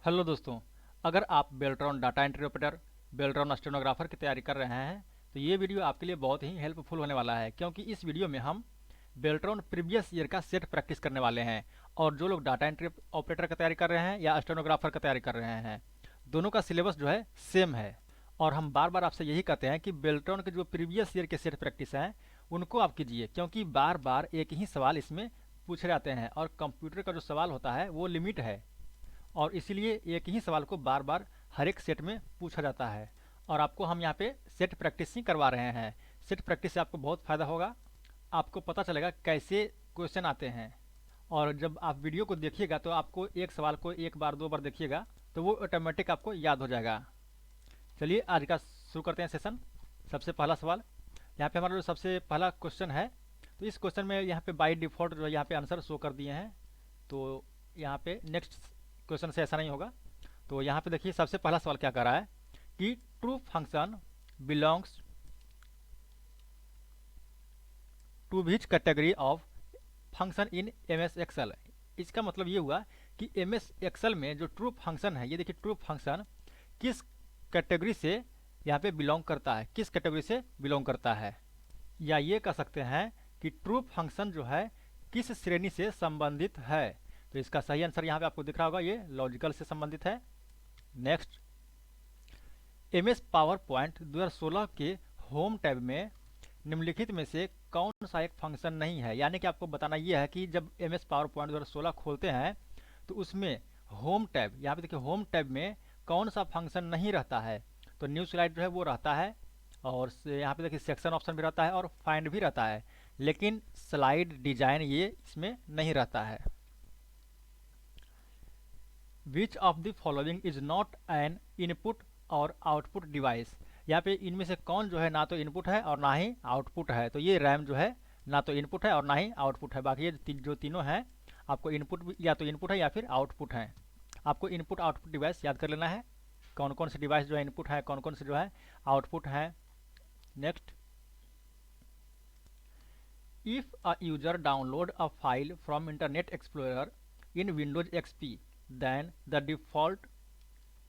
Hello दोस्तों। अगर आप Beltron data entry operator, Beltron stenographer की तैयारी कर रहे हैं तो ये वीडियो आपके लिए बहुत ही हेल्पफुल होने वाला है, क्योंकि इस वीडियो में हम बेल्ट्रॉन प्रीवियस ईयर का सेट प्रैक्टिस करने वाले हैं। और जो लोग डाटा एंट्री ऑपरेटर का तैयारी कर रहे हैं या स्टेनोग्राफर का तैयारी कर रहे हैं, दोनों का सिलेबस जो है सेम है। और हम बार बार आपसे यही कहते हैं कि बेल्ट्रॉन के जो प्रीवियस ईयर के सेट प्रैक्टिस हैं उनको आप कीजिए, क्योंकि बार बार एक ही सवाल इसमें पूछे जाते हैं और कंप्यूटर का जो सवाल होता है वो लिमिट है। और इसीलिए एक ही सवाल को बार बार हर एक सेट में पूछा जाता है। और आपको हम यहाँ पे सेट प्रैक्टिस ही करवा रहे हैं। सेट प्रैक्टिस से आपको बहुत फ़ायदा होगा, आपको पता चलेगा कैसे क्वेश्चन आते हैं। और जब आप वीडियो को देखिएगा तो आपको एक सवाल को एक बार दो बार देखिएगा तो वो ऑटोमेटिक आपको याद हो जाएगा। चलिए आज का शुरू करते हैं सेशन। सबसे पहला सवाल, यहाँ पे हमारा जो सबसे पहला क्वेश्चन है, तो इस क्वेश्चन में यहाँ पे बाय डिफ़ॉल्ट जो है यहाँ पे आंसर शो कर दिए हैं। तो यहाँ पे नेक्स्ट क्वेश्चन से ऐसा नहीं होगा। तो यहाँ पे देखिए सबसे पहला सवाल क्या कर रहा है कि true function belongs to which category of function in M S Excel. इसका मतलब ये हुआ कि एम एस एक्सल में जो ट्रू फंक्शन है, ये देखिए ट्रू फंक्शन किस कैटेगरी से यहाँ पे बिलोंग करता है, किस कैटेगरी से बिलोंग करता है। या ये कह सकते हैं कि ट्रू फंक्शन जो है किस श्रेणी से संबंधित है। तो इसका सही आंसर यहाँ पे आपको दिख रहा होगा, ये लॉजिकल से संबंधित है। Next, M S PowerPoint 2016 के होम टैब में निम्नलिखित में से कौन सा एक फंक्शन नहीं है। यानी कि आपको बताना यह है कि जब एम एस पावर पॉइंट 2016 खोलते हैं तो उसमें होम टैब, यहाँ पे देखिए होम टैब में कौन सा फंक्शन नहीं रहता है। तो न्यू स्लाइड जो है वो रहता है, और यहाँ पे देखिए सेक्शन ऑप्शन भी रहता है और फाइंड भी रहता है, लेकिन स्लाइड डिजाइन ये इसमें नहीं रहता है। विच of the following is not an input और आउटपुट डिवाइस। यहाँ पे इनमें से कौन जो है ना तो इनपुट है और ना ही आउटपुट है। तो ये रैम जो है ना तो इनपुट है और ना ही आउटपुट है। बाकी ये जो तीनों हैं आपको इनपुट या तो इनपुट है या फिर आउटपुट है। आपको इनपुट आउटपुट डिवाइस याद कर लेना है, कौन कौन से डिवाइस जो है इनपुट है, कौन कौन से जो है आउटपुट है। Next, if a user download a file from Internet Explorer in Windows XP then the default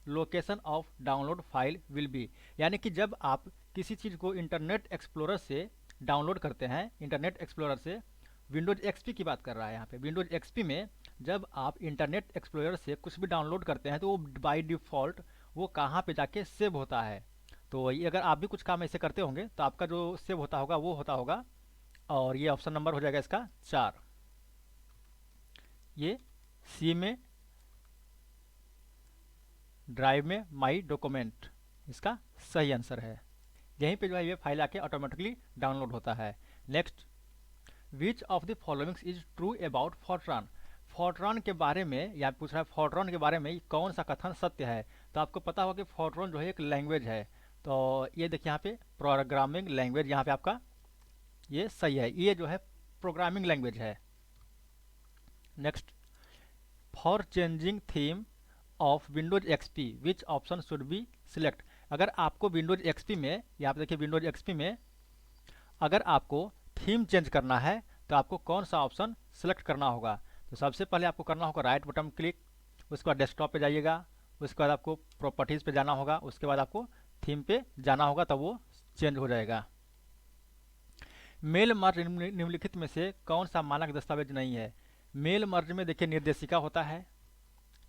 location of download file will be. यानी कि जब आप किसी चीज़ को इंटरनेट एक्सप्लोरर से डाउनलोड करते हैं, इंटरनेट एक्सप्लोरर से, विंडोज एक्सपी की बात कर रहा है यहाँ पे, विंडोज एक्सपी में जब आप इंटरनेट एक्सप्लोरर से कुछ भी डाउनलोड करते हैं तो वो बाय डिफ़ॉल्ट वो कहाँ पे जाके सेव होता है। तो ये अगर आप भी कुछ काम ऐसे करते होंगे तो आपका जो सेव होता होगा वो होता होगा, और ये ऑप्शन नंबर हो जाएगा इसका 4। ये सी में, ड्राइव में, माई डॉक्यूमेंट इसका सही आंसर है। यहीं पे जो है ये फाइल आके ऑटोमेटिकली डाउनलोड होता है। Next, which of the followings is true about Fortran. Fortran के बारे में या पूछ रहा है फोर्ट्रॉन के बारे में कौन सा कथन सत्य है। तो आपको पता होगा कि फोर्ट्रॉन जो है एक लैंग्वेज है। तो ये देखिए यहाँ पे प्रोग्रामिंग लैंग्वेज, यहाँ पे आपका ये सही है, ये जो है प्रोग्रामिंग लैंग्वेज है। Next, for changing theme of Windows XP which option should be select. अगर आपको विंडोज एक्सपी में, यहाँ पे देखिए विंडोज एक्सपी में अगर आपको थीम चेंज करना है तो आपको कौन सा ऑप्शन सेलेक्ट करना होगा। तो सबसे पहले आपको करना होगा राइट बटन क्लिक, उसके बाद डेस्कटॉप पे जाइएगा, उसके बाद आपको प्रॉपर्टीज़ पे जाना होगा, उसके बाद आपको थीम पे जाना होगा, तब वो चेंज हो जाएगा। मेल मर्ज निम्नलिखित में से कौन सा मानक दस्तावेज नहीं है। मेल मर्ज में देखिए निर्देशिका होता है,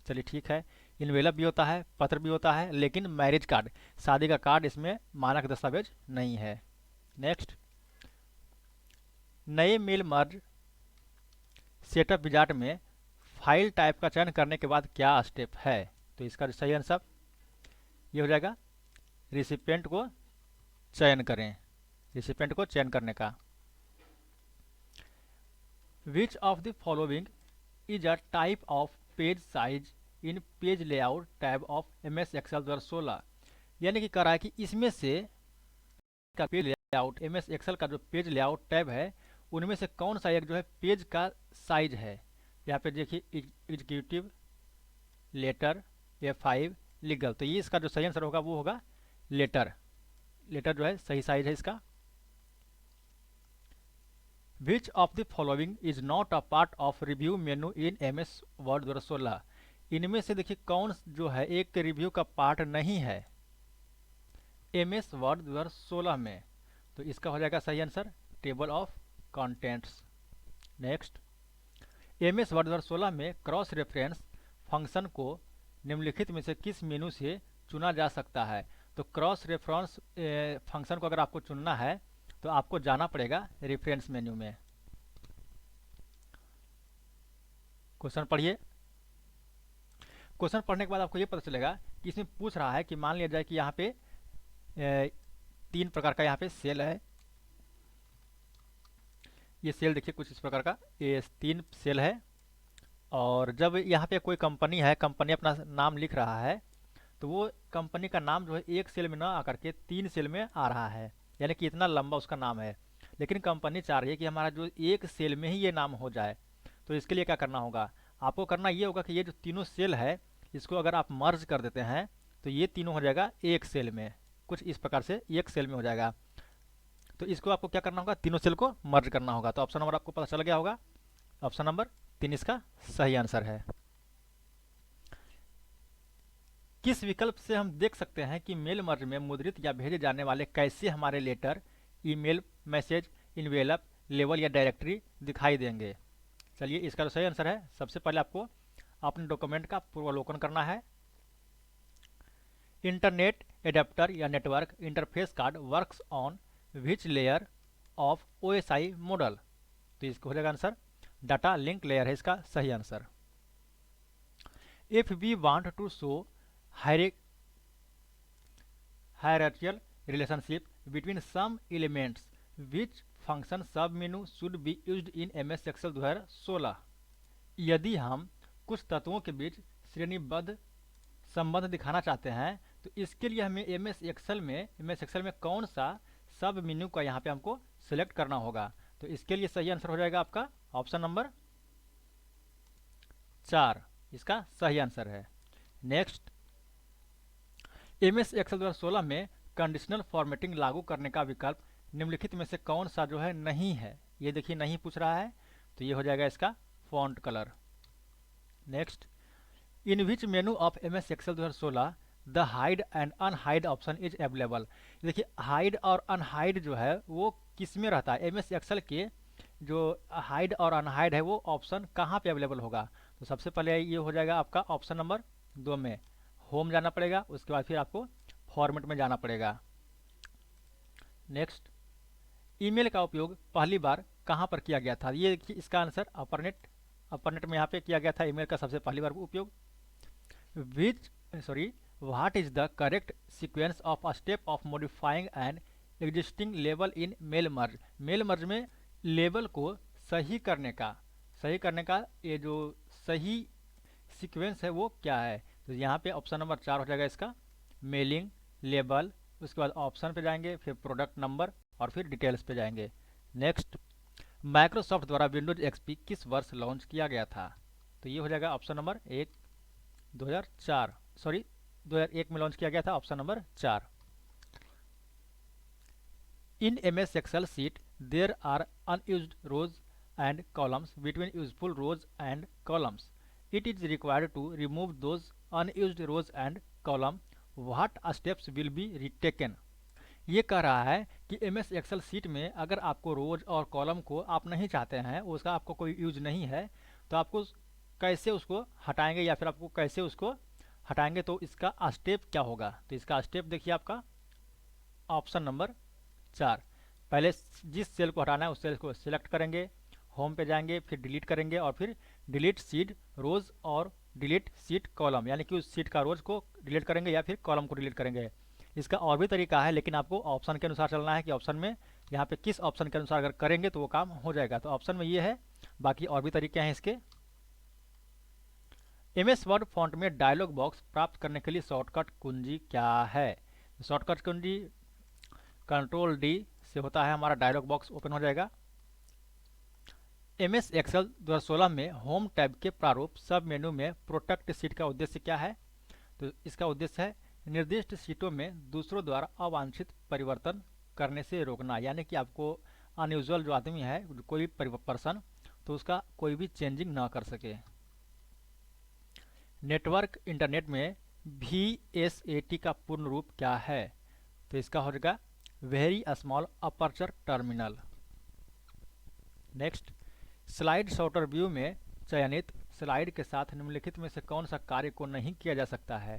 चलिए ठीक है, इन्वेलप भी होता है, पत्र भी होता है, लेकिन मैरिज कार्ड, शादी का कार्ड इसमें मानक दस्तावेज नहीं है। नेक्स्ट, नए मेल मर्ज सेटअप विजार्ड में फाइल टाइप का चयन करने के बाद क्या स्टेप है। तो इसका सही आंसर ये हो जाएगा, रिसिपेंट को चयन करें, रिसिपेंट को चयन करने का। Which of the following is a type of page size in page layout tab of M S Excel 2016। यानी कि कह रहा है कि इसमें से का page layout, M S Excel का जो पेज लेआउट टैब है उनमें से कौन सा एक जो है पेज का साइज है। यहाँ पे देखिए एग्जीक्यूटिव, लेटर, A5, लीगल। तो ये इसका जो सही आंसर होगा वो होगा लेटर, लेटर जो है सही साइज है इसका। Which of the following is not a part of review menu in M S Word 2016। इनमें से देखिए कौन जो है एक रिव्यू का पार्ट नहीं है MS वर्ड 2016 में, तो इसका हो जाएगा सही answer table of contents. Next, MS word 2016 में क्रॉस रेफरेंस फंक्शन को निम्नलिखित में से किस मेनू से चुना जा सकता है? तो क्रॉस रेफरेंस फंक्शन को अगर आपको चुनना है तो आपको जाना पड़ेगा रेफरेंस मेन्यू में। क्वेश्चन पढ़िए। क्वेश्चन पढ़ने के बाद आपको ये पता चलेगा कि इसमें पूछ रहा है कि मान लिया जाए कि यहाँ पे 3 प्रकार का यहाँ पे सेल है। ये सेल देखिए कुछ इस प्रकार का, ये 3 सेल है और जब यहाँ पे कोई कंपनी है, कंपनी अपना नाम लिख रहा है तो वो कंपनी का नाम जो है एक सेल में ना आकर के 3 सेल में आ रहा है, यानी कि इतना लंबा उसका नाम है। लेकिन कंपनी चाह रही है कि हमारा जो एक सेल में ही ये नाम हो जाए, तो इसके लिए क्या करना होगा? आपको करना ये होगा कि ये जो तीनों सेल है इसको अगर आप मर्ज कर देते हैं तो ये तीनों हो जाएगा एक सेल में, कुछ इस प्रकार से एक सेल में हो जाएगा। तो इसको आपको क्या करना होगा? तीनों सेल को मर्ज करना होगा। तो ऑप्शन नंबर आपको पता चल गया होगा, ऑप्शन नंबर 3 इसका सही आंसर है। किस विकल्प से हम देख सकते हैं कि मेल मर्ज में मुद्रित या भेजे जाने वाले कैसे हमारे लेटर, ईमेल, मैसेज, इन्वेलप, लेवल या डायरेक्टरी दिखाई देंगे? चलिए इसका तो सही आंसर है। सबसे पहले आपको अपने डॉक्यूमेंट का पूर्वावलोकन करना है। इंटरनेट एडेप्टर या network interface card works on which layer of OSI model? तो इसको हो जाएगा आंसर डाटा लिंक लेयर है इसका सही answer. If we want to show hierarchical relationship between some elements, which function सब मेनू should be used in MS Excel 2016? यदि हम कुछ तत्वों के बीच श्रेणीबद्ध संबंध दिखाना चाहते हैं तो इसके लिए हमें MS Excel में कौन सा सब मेन्यू का यहाँ पे हमको सिलेक्ट करना होगा? तो इसके लिए सही आंसर हो जाएगा आपका ऑप्शन नंबर 4 इसका सही आंसर है। नेक्स्ट, MS Excel 2016 में कंडीशनल फॉर्मेटिंग लागू करने का विकल्प निम्नलिखित में से कौन सा जो है नहीं है? ये देखिए नहीं पूछ रहा है, तो ये हो जाएगा इसका font colour. Next, in which menu of MS Excel 2016 the hide and unhide option is available? देखिए हाइड और अनहाइड जो है वो किस में रहता है? MS Excel के जो हाइड और अनहाइड है वो ऑप्शन कहाँ पे अवेलेबल होगा? तो सबसे पहले ये हो जाएगा आपका ऑप्शन नंबर 2 में, होम जाना पड़ेगा, उसके बाद फिर आपको फॉर्मेट में जाना पड़ेगा। नेक्स्ट, ईमेल का उपयोग पहली बार कहाँ पर किया गया था? ये देखिए इसका आंसर अपर्नेट में यहाँ पे किया गया था ईमेल का सबसे पहली बार उपयोग। What is the correct sequence of a step of modifying an existing लेवल in mail merge? Mail merge में लेवल को सही करने का ये जो सही सीक्वेंस है वो क्या है? तो यहाँ पे ऑप्शन नंबर 4 हो जाएगा इसका मेलिंग, लेबल, उसके बाद ऑप्शन पे जाएंगे, फिर प्रोडक्ट नंबर और फिर डिटेल्स पे जाएंगे। नेक्स्ट, माइक्रोसॉफ्ट द्वारा विंडोज XP किस वर्ष लॉन्च किया गया था? तो ये हो जाएगा ऑप्शन नंबर 2001 में लॉन्च किया गया था, option number 4। In MS Excel sheet there are unused rows and columns between useful rows and columns. It is required to remove those unused rows and column. What steps will be taken? ये कह रहा है कि MS Excel sheet में अगर आपको रोज और column को आप नहीं चाहते हैं, उसका आपको कोई यूज नहीं है, तो आपको कैसे उसको हटाएंगे या फिर आपको कैसे उसको हटाएंगे, तो इसका स्टेप क्या होगा? तो इसका स्टेप देखिए आपका ऑप्शन नंबर 4। पहले जिस सेल को हटाना है उस सेल को सिलेक्ट करेंगे, होम पे जाएंगे, फिर डिलीट करेंगे और फिर डिलीट सीट रोज और डिलीट सीट कॉलम, यानी कि उस सीट का रोज को डिलीट करेंगे या फिर कॉलम को डिलीट करेंगे। इसका और भी तरीका है, लेकिन आपको ऑप्शन के अनुसार चलना है कि ऑप्शन में यहाँ पे किस ऑप्शन के अनुसार अगर करेंगे तो वो काम हो जाएगा। तो ऑप्शन में ये है, बाकी और भी तरीके हैं इसके। MS वर्ड फॉन्ट में डायलॉग बॉक्स प्राप्त करने के लिए शॉर्टकट कुंजी क्या है? शॉर्टकट कुंजी Ctrl+D से होता है, हमारा डायलॉग बॉक्स ओपन हो जाएगा। MS Excel 2016 में होम टैब के प्रारूप सब मेनू में प्रोटेक्ट सीट का उद्देश्य क्या है? तो इसका उद्देश्य है निर्दिष्ट सीटों में दूसरों द्वारा अवांछित परिवर्तन करने से रोकना, यानी कि आपको अनयूजुअल जो आदमी है, कोई पर्सन, तो उसका कोई भी चेंजिंग ना कर सके। नेटवर्क इंटरनेट में VSAT का पूर्ण रूप क्या है? तो इसका हो जाएगा very small aperture terminal. Next, slide sorter view में चयनित स्लाइड के साथ निम्नलिखित में से कौन सा कार्य को नहीं किया जा सकता है?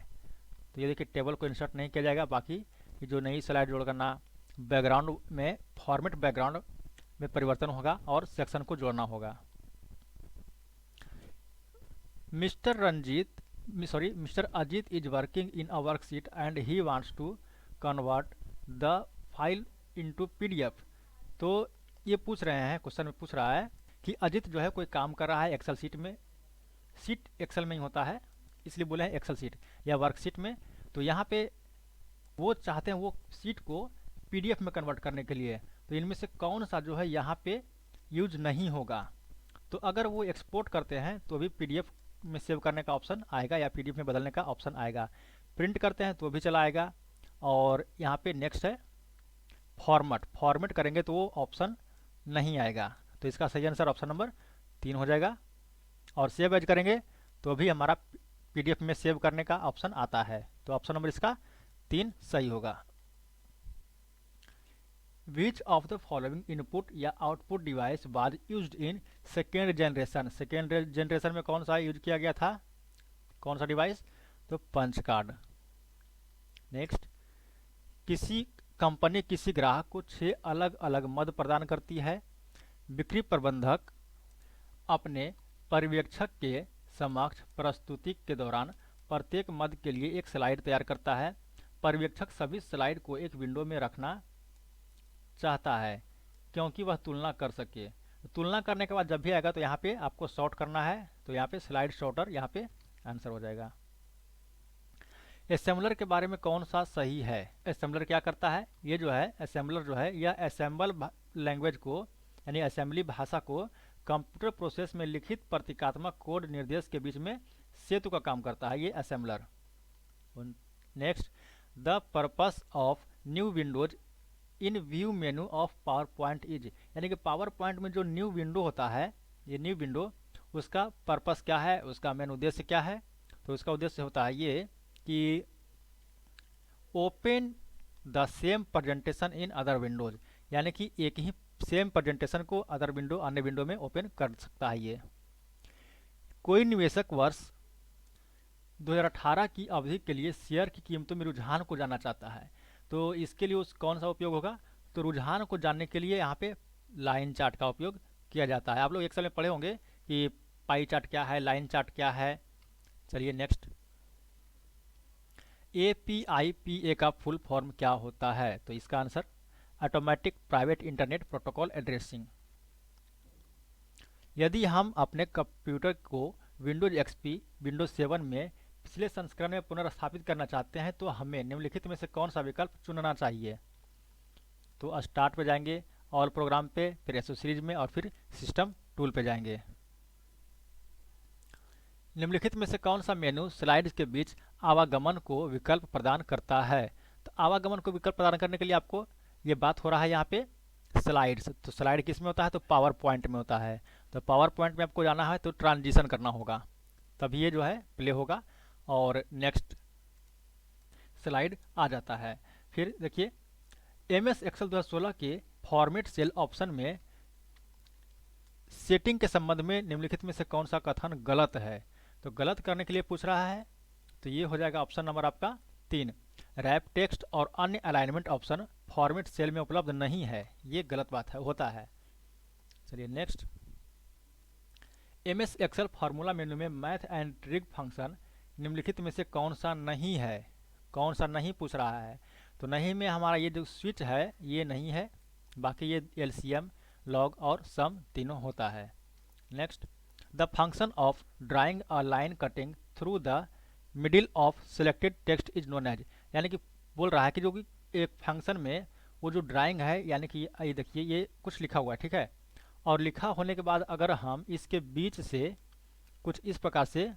तो ये देखिए, टेबल को इंसर्ट नहीं किया जाएगा, बाकी ये जो नई स्लाइड जोड़ करना, बैकग्राउंड में फॉर्मेट बैकग्राउंड में परिवर्तन होगा और सेक्शन को जोड़ना होगा। Mister Ajit is working in a worksheet and he wants to convert the file into PDF। तो ये पूछ रहे हैं, क्वेश्चन में पूछ रहा है कि अजीत जो है कोई काम कर रहा है एक्सेल शीट में, शीट एक्सेल में ही होता है इसलिए बोले हैं एक्सेल शीट या वर्कशीट में। तो यहाँ पे वो चाहते हैं वो शीट को PDF में कन्वर्ट करने के लिए, तो इनमें से कौन सा जो है यहाँ पे यूज नहीं होगा? तो अगर वो एक्सपोर्ट करते हैं तो भी PDF में सेव करने का ऑप्शन आएगा या PDF में बदलने का ऑप्शन आएगा। प्रिंट करते हैं तो भी चला आएगा। और यहाँ पे नेक्स्ट है फॉर्मेट करेंगे तो वो ऑप्शन नहीं आएगा। तो इसका सही आंसर ऑप्शन नंबर 3 हो जाएगा। और सेव एज करेंगे तो भी हमारा PDF में सेव करने का ऑप्शन आता है। तो ऑप्शन नंबर इसका 3 सही होगा। Which of the following input या output device was used in second generation? Second generation में कौन सा यूज किया गया था, कौन सा डिवाइस? तो पंच कार्ड। नेक्स्ट, किसी कंपनी किसी ग्राहक को 6 अलग अलग मद प्रदान करती है। बिक्री प्रबंधक अपने पर्यवेक्षक के समक्ष प्रस्तुति के दौरान प्रत्येक मद के लिए एक स्लाइड तैयार करता है। पर्यवेक्षक सभी स्लाइड को एक विंडो में रखना चाहता है क्योंकि वह तुलना कर सके। तुलना करने के बाद जब भी आएगा तो यहाँ पे आपको सॉर्ट करना है, तो यहाँ पे स्लाइड सॉर्टर यहाँ पे आंसर हो जाएगा। असेंबलर के बारे में कौन सा सही है? असेंबलर क्या करता है? ये जो है असेंबलर जो है यह असेंबल लैंग्वेज को यानी असेंबली भाषा को कंप्यूटर प्रोसेस में लिखित प्रतीकात्मक कोड निर्देश के बीच में सेतु का काम करता है, ये assembler. Next, the purpose of new Windows in view menu of power point is, यानी कि पावर पॉइंट में जो न्यू विंडो होता है, ये न्यू विंडो उसका पर्पस क्या है, उसका मेन उद्देश्य क्या है? तो उसका उद्देश्य होता है ये कि open the same presentation in other Windows, यानी कि एक ही सेम प्रेजेंटेशन को अदर विंडो अन्य विंडो में ओपन कर सकता है ये। कोई निवेशक वर्ष 2018 की अवधि के लिए शेयर की कीमतों में रुझान को जानना चाहता है, तो इसके लिए उस कौन सा उपयोग होगा? तो रुझान को जानने के लिए यहाँ पे लाइन चार्ट का उपयोग किया जाता है। आप लोग एक्सेल में पढ़े होंगे कि पाई चार्ट क्या है, लाइन चार्ट क्या है। चलिए नेक्स्ट, API-PA का फुल फॉर्म क्या होता है? तो इसका answer automatic private internet protocol addressing. यदि हम अपने कंप्यूटर को विंडोज XP विंडोज 7 में पिछले संस्करण में पुनर्स्थापित करना चाहते हैं तो हमें निम्नलिखित में से कौन सा विकल्प चुनना चाहिए? तो स्टार्ट पे जाएंगे, ऑल प्रोग्राम पे, फिर एसेसरीज में और फिर सिस्टम टूल पे जाएंगे। निम्नलिखित में से कौन सा मेनू स्लाइड्स के बीच आवागमन को विकल्प प्रदान करता है? तो आवागमन को विकल्प प्रदान करने के लिए आपको ये बात हो रहा है यहाँ पे स्लाइड्स। तो स्लाइड किस में होता है? तो पावर पॉइंट में होता है। तो पावर पॉइंट में आपको जाना है तो ट्रांजिशन करना होगा, तभी ये जो है प्ले होगा और नेक्स्ट स्लाइड आ जाता है। फिर देखिए, MS एक्सेल 2016 के फॉर्मेट सेल ऑप्शन में सेटिंग के संबंध में निम्नलिखित में से कौन सा कथन गलत है? तो गलत करने के लिए पूछ रहा है, तो ये हो जाएगा ऑप्शन नंबर आपका 3, रैप टेक्स्ट और अन्य अलाइनमेंट ऑप्शन फॉर्मेट सेल में उपलब्ध नहीं है, ये गलत बात है, होता है। चलिए next, MS Excel formula menu में मैथ एंड ट्रिक फंक्शन निम्नलिखित में से कौन सा नहीं है? कौन सा नहीं पूछ रहा है? तो नहीं में हमारा ये जो स्विच है ये नहीं है, बाकी ये LCM, लॉग और सम तीनों होता है। Next, the function of drawing a line cutting through the middle of selected text is known as, यानी कि बोल रहा है कि जो कि एक फंक्शन में वो जो ड्राइंग है, यानी कि ये देखिए ये कुछ लिखा हुआ है, ठीक है, और लिखा होने के बाद अगर हम इसके बीच से कुछ इस प्रकार से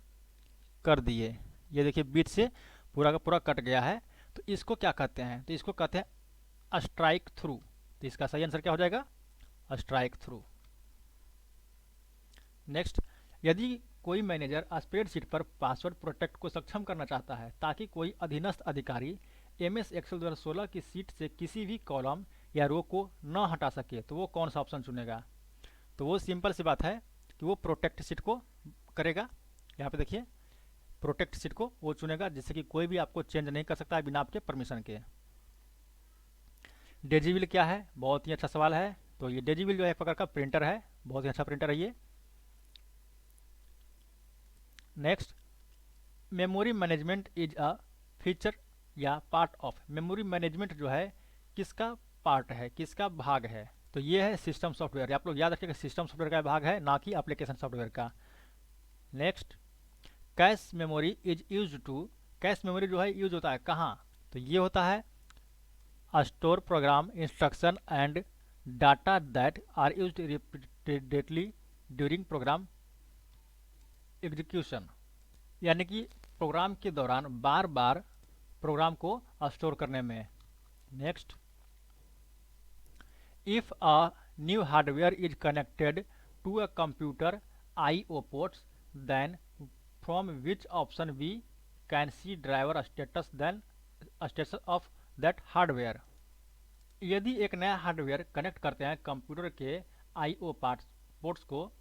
कर दिए, ये देखिए बीच से पूरा का पूरा कट गया है, तो इसको क्या कहते हैं? तो इसको कहते हैं स्ट्राइक थ्रू। तो इसका सही आंसर क्या हो जाएगा? Strike through. नेक्स्ट, यदि कोई मैनेजर स्प्रेडशीट पर पासवर्ड प्रोटेक्ट को सक्षम करना चाहता है ताकि कोई अधीनस्थ अधिकारी MS एक्सेल 2016 की सीट से किसी भी कॉलम या रो को न हटा सके, तो वो कौन सा ऑप्शन चुनेगा? तो वो सिंपल सी बात है कि वो प्रोटेक्ट सीट को करेगा। यहाँ पे देखिए प्रोटेक्ट सीट को वो चुनेगा, जिससे कि कोई भी आपको चेंज नहीं कर सकता है बिना आपके परमिशन के। डेजीविल क्या है? बहुत ही अच्छा सवाल है। तो ये डेजीविल जो है एक प्रकार का प्रिंटर है, बहुत ही अच्छा प्रिंटर है ये। Next, memory management is a feature या पार्ट ऑफ। मेमोरी मैनेजमेंट जो है किसका पार्ट है, किसका भाग है? तो ये है सिस्टम सॉफ्टवेयर। आप लोग याद रखिएगा सिस्टम सॉफ्टवेयर का भाग है, ना कि एप्लीकेशन सॉफ्टवेयर का। Next, cache memory is use to. Cache memory जो है यूज होता है कहाँ? तो ये होता है store program instruction and data that are used repeatedly during program execution. यानी कि प्रोग्राम के दौरान बार बार प्रोग्राम को स्टोर करने में। Next, if a new hardware is connected to a computer IO ports, then from which option we can see driver status of that hardware। यदि एक नया हार्डवेयर कनेक्ट करते हैं कंप्यूटर के IO पोर्ट्स को,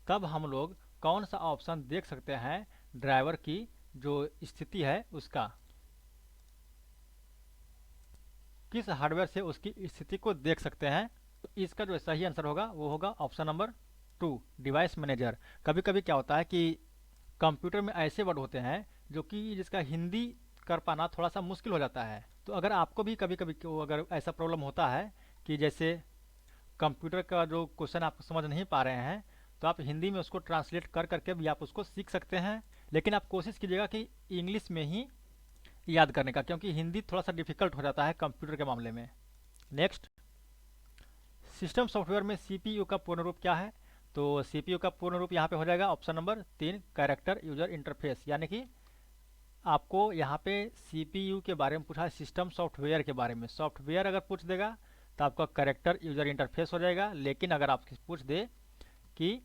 तब हम लोग कौन सा ऑप्शन देख सकते हैं ड्राइवर की जो स्थिति है उसका, किस हार्डवेयर से उसकी स्थिति को देख सकते हैं? तो इसका जो सही आंसर होगा वो होगा ऑप्शन नंबर 2, डिवाइस मैनेजर। कभी कभी क्या होता है कि कंप्यूटर में ऐसे वर्ड होते हैं जो कि जिसका हिंदी कर पाना थोड़ा सा मुश्किल हो जाता है। तो अगर आपको भी कभी कभी अगर ऐसा प्रॉब्लम होता है कि जैसे कंप्यूटर का जो क्वेश्चन आप समझ नहीं पा रहे हैं, तो आप हिंदी में उसको ट्रांसलेट कर करके भी आप उसको सीख सकते हैं। लेकिन आप कोशिश कीजिएगा कि इंग्लिश में ही याद करने का, क्योंकि हिंदी थोड़ा सा डिफिकल्ट हो जाता है कंप्यूटर के मामले में। नेक्स्ट, सिस्टम सॉफ्टवेयर में CPU का पूर्ण रूप क्या है? तो CPU का पूर्ण रूप यहाँ पे हो जाएगा option number 3, character user interface. यानी कि आपको यहाँ पे CPU के बारे में पूछा है, सिस्टम सॉफ्टवेयर के बारे में। सॉफ्टवेयर अगर पूछ देगा तो आपका कैरेक्टर यूजर इंटरफेस हो जाएगा। लेकिन अगर आप पूछ दे कि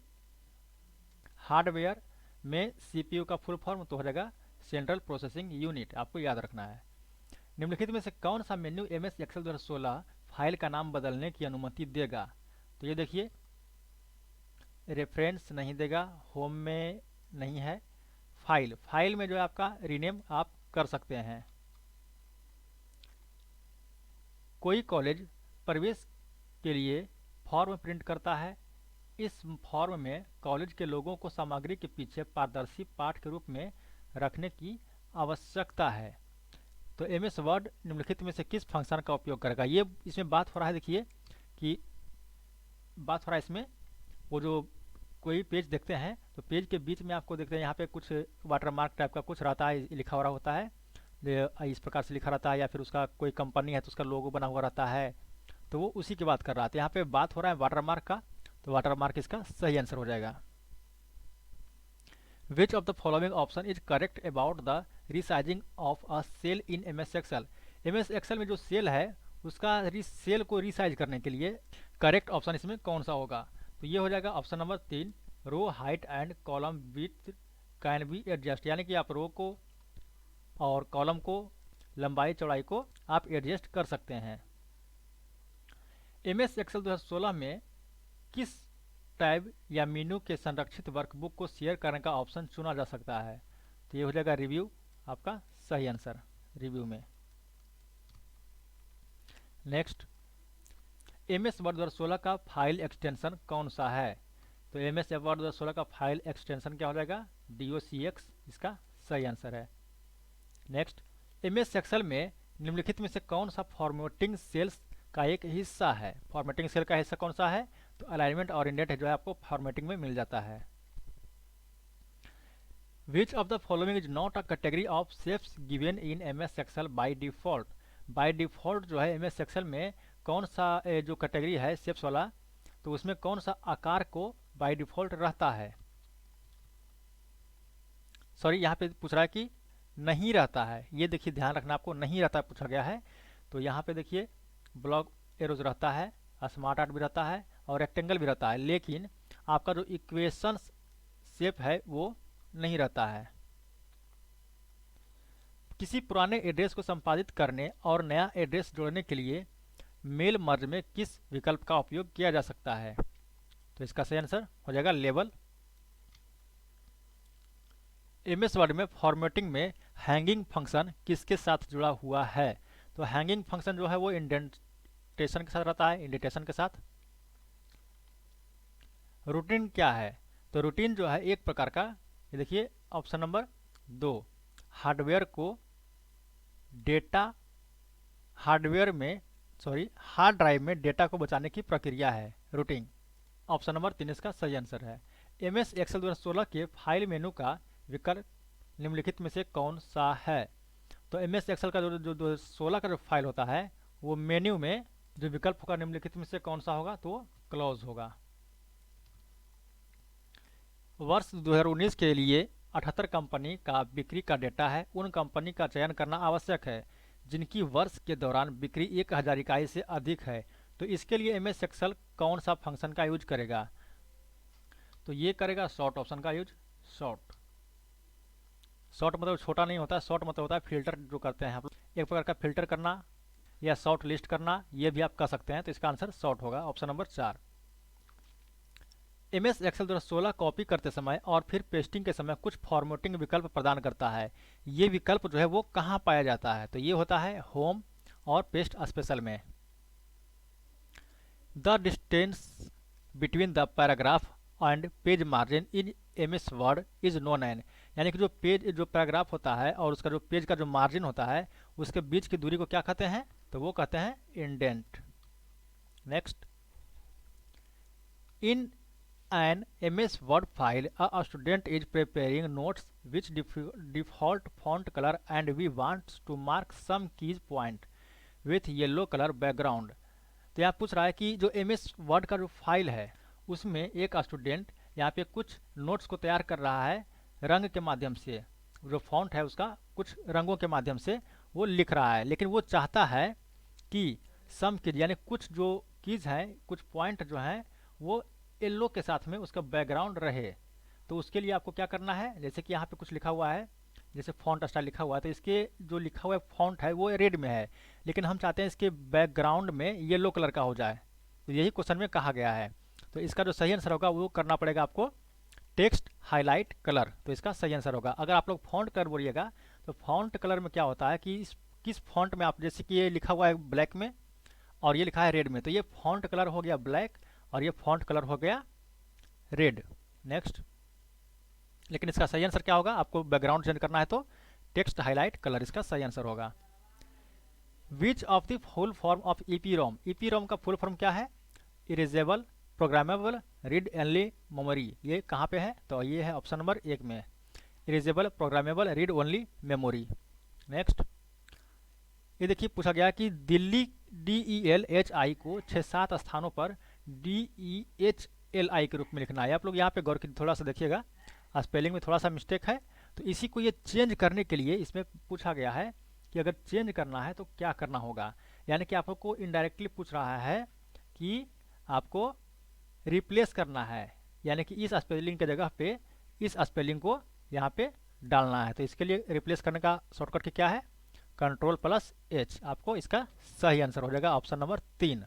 हार्डवेयर में CPU का फुल फॉर्म, तो हो जाएगा सेंट्रल प्रोसेसिंग यूनिट। आपको याद रखना है। निम्नलिखित में से कौन सा मेन्यू MS एक्सेल 2016 फाइल का नाम बदलने की अनुमति देगा? तो ये देखिए, रेफरेंस नहीं देगा, होम में नहीं है, फाइल में जो है आपका रीनेम आप कर सकते हैं। कोई कॉलेज प्रवेश के लिए फॉर्म प्रिंट करता है। इस फॉर्म में कॉलेज के लोगों को सामग्री के पीछे पारदर्शी पाठ के रूप में रखने की आवश्यकता है। तो MS वर्ड निम्नलिखित में से किस फंक्शन का उपयोग करेगा? ये इसमें बात हो रहा है, देखिए कि बात हो रहा है इसमें, वो जो कोई पेज देखते हैं तो पेज के बीच में आपको देखते हैं यहाँ पे कुछ वाटरमार्क टाइप का कुछ रहता है, लिखा हो रहा होता है, इस प्रकार से लिखा रहता है, या फिर उसका कोई कंपनी है तो उसका लोगो बना हुआ रहता है, तो वो उसी की बात कर रहा था। यहाँ पे बात हो रहा है वाटरमार्क का, तो वाटरमार्क इसका सही आंसर हो जाएगा। Which of the following option is correct about the resizing of a cell in MS Excel? MS Excel में जो सेल है उसका सेल को रिसाइज करने के लिए करेक्ट ऑप्शन इसमें कौन सा होगा? तो ये हो जाएगा option number 3, row height and column width can be adjust. यानी कि आप रो को और कॉलम को लंबाई चौड़ाई को आप एडजस्ट कर सकते हैं। MS Excel 2016 में किस टैब या मेनू के संरक्षित वर्कबुक को शेयर करने का ऑप्शन चुना जा सकता है? तो ये हो जाएगा रिव्यू, आपका सही आंसर रिव्यू में। नेक्स्ट, MS वर्ड 2016 का फाइल एक्सटेंशन कौन सा है? तो MS वर्ड 2016 का फाइल एक्सटेंशन क्या हो जाएगा? DOCX इसका सही आंसर है। नेक्स्ट, MS एक्सेल में निम्नलिखित में से कौन सा फॉर्मेटिंग सेल्स का एक हिस्सा है? फॉर्मेटिंग सेल का हिस्सा कौन सा है? तो अलाइनमेंट और इंडेंट जो है आपको फॉर्मेटिंग में मिल जाता है। Which of the following is not a category of shapes given in MS Excel by default? By default जो है MS Excel में कौन सा जो कैटेगरी है शेप्स वाला, तो उसमें कौन सा आकार को बाय डिफॉल्ट रहता है? सॉरी, यहाँ पे पूछ रहा है कि नहीं रहता है। ये देखिए ध्यान रखना, आपको नहीं रहता है पूछा गया है। तो यहाँ पे देखिए ब्लॉक एरोज रहता है, स्मार्ट आर्ट भी रहता है और रेक्टेंगल भी रहता है। लेकिन आपका जो इक्वेशंस शेप है वो नहीं रहता है। किसी पुराने एड्रेस को संपादित करने और नया एड्रेस जोड़ने के लिए मेल मर्ज में किस विकल्प का उपयोग किया जा सकता है? तो इसका सही आंसर हो जाएगा लेबल। एमएस वर्ड में फॉर्मेटिंग में हैंगिंग फंक्शन किसके साथ जुड़ा हुआ है? तो हैंगिंग फंक्शन जो है वो इंडेंटेशन के साथ रहता है, इंडेंटेशन के साथ। रूटीन क्या है? तो रूटीन जो है एक प्रकार का, ये देखिए ऑप्शन नंबर 2, हार्ड ड्राइव में डेटा को बचाने की प्रक्रिया है रूटीन। ऑप्शन नंबर 3 इसका सही आंसर है। एमएस एक्सेल 2016 के फाइल मेनू का विकल्प निम्नलिखित में से कौन सा है? तो एमएस एक्सेल का जो 2016 का जो फाइल होता है वो मेन्यू में जो विकल्प होगा निम्नलिखित में से कौन सा होगा? तो क्लोज होगा। वर्ष 2019 के लिए 78 कंपनी का बिक्री का डेटा है। उन कंपनी का चयन करना आवश्यक है जिनकी वर्ष के दौरान बिक्री 1000 इकाई से अधिक है। तो इसके लिए एमएस एक्सेल कौन सा फंक्शन का यूज करेगा? तो ये करेगा शॉर्ट ऑप्शन का यूज। शॉर्ट मतलब छोटा नहीं होता, शॉर्ट मतलब होता है फिल्टर जो करते हैं आप लोग, एक प्रकार का फिल्टर करना या शॉर्ट लिस्ट करना, ये भी आप कर सकते हैं। तो इसका आंसर शॉर्ट होगा, option number 4। MS Excel 2016 copy करते समय और फिर पेस्टिंग के समय कुछ फॉर्मेटिंग विकल्प प्रदान करता है। ये विकल्प जो है वो कहाँ पाया जाता है? तो ये होता है होम और पेस्ट स्पेशल में। The distance between the paragraph and page margin in MS Word is known an, यानी कि जो पैराग्राफ होता है और उसका जो पेज का जो मार्जिन होता है उसके बीच की दूरी को क्या कहते हैं? तो वो कहते हैं indent. Next, in an MS Word file, a student is preparing notes which default font color and we want to mark some keys point with yellow color background। तो यहाँ पूछ रहा है कि जो MS Word का जो फाइल है उसमें एक स्टूडेंट यहाँ पे कुछ नोट्स को तैयार कर रहा है रंग के माध्यम से, जो फॉन्ट है उसका कुछ रंगों के माध्यम से वो लिख रहा है, लेकिन वो चाहता है कि सम कीज यानी कुछ जो कीज हैं, कुछ पॉइंट जो हैं वो येलो के साथ में उसका बैकग्राउंड रहे। तो उसके लिए आपको क्या करना है? जैसे कि यहाँ पे कुछ लिखा हुआ है, जैसे फॉन्ट स्टाइल लिखा हुआ है, तो इसके जो लिखा हुआ फॉन्ट है वो रेड में है, लेकिन हम चाहते हैं इसके बैकग्राउंड में येलो कलर का हो जाए। तो यही क्वेश्चन में कहा गया है। तो इसका जो सही आंसर होगा वो करना पड़ेगा आपको टेक्स्ट हाईलाइट कलर। तो इसका सही आंसर होगा। अगर आप लोग फॉन्ट कलर बोलिएगा तो फॉन्ट कलर में क्या होता है कि किस फॉन्ट में आप, जैसे कि ये लिखा हुआ है ब्लैक में और ये लिखा है रेड में, तो ये फॉन्ट कलर हो गया ब्लैक और ये फॉन्ट कलर हो गया रेड। नेक्स्ट, लेकिन इसका सही आंसर क्या होगा? आपको बैकग्राउंड चेंज करना है तो टेक्स्ट हाईलाइट कलर इसका सही आंसर होगा। Which of the full form of EPROM? EPROM का फुल फॉर्म क्या है? Erasable programmable read only memory. ये कहाँ पे है? तो ये है ऑप्शन नंबर 1 में, erasable programmable read only memory. Next, ये देखिए पूछा गया कि दिल्ली DELHI को 6-7 स्थानों पर DEHLI के रूप में लिखना है। आप लोग यहाँ पे गौर की थोड़ा सा देखिएगा, स्पेलिंग में थोड़ा सा मिस्टेक है, तो इसी को ये चेंज करने के लिए इसमें पूछा गया है कि अगर चेंज करना है तो क्या करना होगा। यानी कि आप लोग को इनडायरेक्टली पूछ रहा है कि आपको रिप्लेस करना है, यानी कि इस स्पेलिंग के जगह पे इस स्पेलिंग को यहाँ पे डालना है। तो इसके लिए रिप्लेस करने का शॉर्टकट क्या है? Ctrl+H। आपको इसका सही आंसर हो जाएगा ऑप्शन नंबर 3।